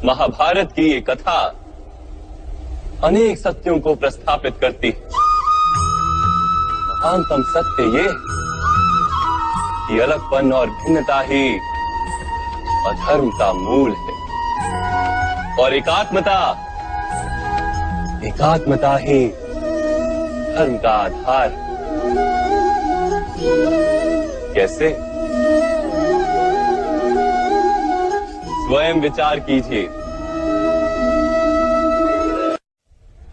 महाभारत की ये कथा अनेक सत्यों को प्रस्थापित करती है। महानतम सत्य ये कि अलगपन और भिन्नता ही अधर्म का मूल है और एकात्मता ही धर्म का आधार। कैसे? स्वयं विचार कीजिए।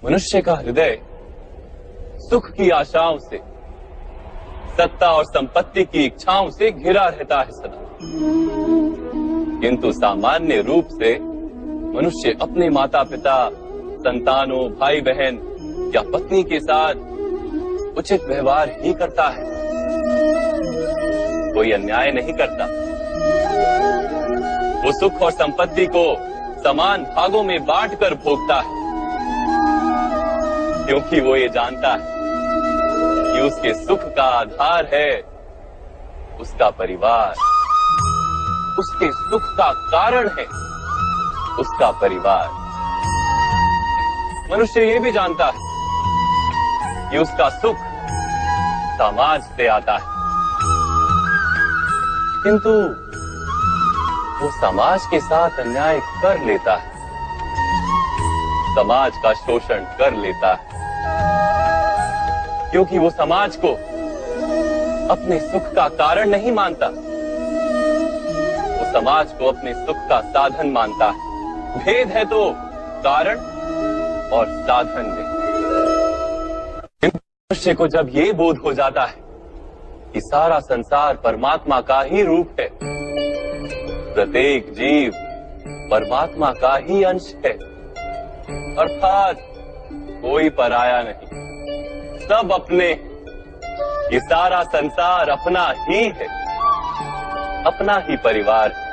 मनुष्य का हृदय सुख की आशाओं से, सत्ता और संपत्ति की इच्छाओं से घिरा रहता है सदा। किंतु सामान्य रूप से मनुष्य अपने माता पिता, संतानों, भाई बहन या पत्नी के साथ उचित व्यवहार ही करता है, कोई अन्याय नहीं करता। वो सुख और संपत्ति को समान भागों में बांटकर भोगता है, क्योंकि वो ये जानता है कि उसके सुख का आधार है उसका परिवार, उसके सुख का कारण है उसका परिवार। मनुष्य ये भी जानता है कि उसका सुख समाज से आता है, किंतु वो समाज के साथ अन्याय कर लेता है, समाज का शोषण कर लेता है, क्योंकि वो समाज को अपने सुख का कारण नहीं मानता, वो समाज को अपने सुख का साधन मानता है। भेद है तो कारण और साधन में। मनुष्य को जब ये बोध हो जाता है कि सारा संसार परमात्मा का ही रूप है, प्रत्येक जीव परमात्मा का ही अंश है, अर्थात कोई पराया नहीं, सब अपने, ये सारा संसार अपना ही है, अपना ही परिवार है,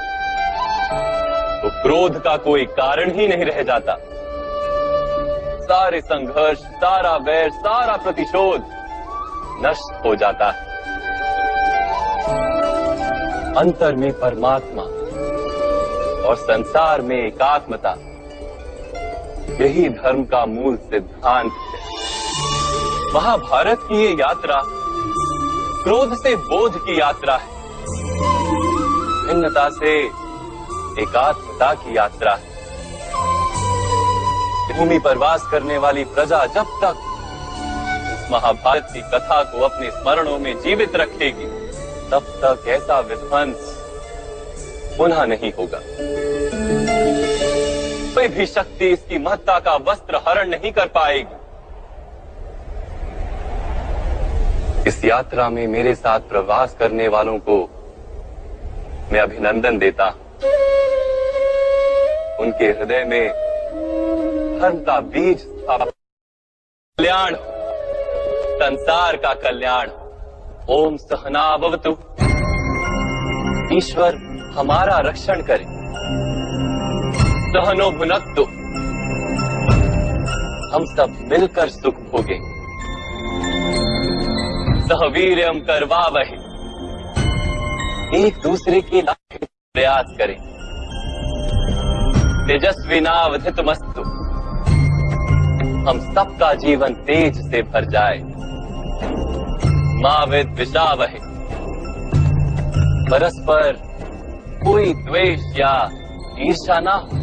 तो क्रोध का कोई कारण ही नहीं रह जाता। सारे संघर्ष, सारा वैर, सारा प्रतिशोध नष्ट हो जाता है। अंतर में परमात्मा और संसार में एकात्मता, यही धर्म का मूल सिद्धांत है। महाभारत की ये यात्रा क्रोध से बोध की यात्रा है, भिन्नता से एकात्मता की यात्रा है। भूमि पर वास करने वाली प्रजा जब तक इस महाभारत की कथा को अपने स्मरणों में जीवित रखेगी, तब तक ऐसा विध्वंस पुनः नहीं होगा। कोई भी शक्ति इसकी महत्ता का वस्त्र हरण नहीं कर पाएगी। इस यात्रा में मेरे साथ प्रवास करने वालों को मैं अभिनंदन देता हूं। उनके हृदय में धर्म का बीज कल्याण, संसार का कल्याण। ओम सहना भवतु। ईश्वर हमारा रक्षण करे। सहनो भुनक्तु। हम सब मिलकर सुख भोगे। सहवीर्यम करवावहे। एक दूसरे के लिए प्रयास करें। तेजस्विनावधितमस्तु। हम सबका जीवन तेज से भर जाए। मा विद्विषावहे। परस्पर कोई द्वेष या ईर्ष्या ना हो।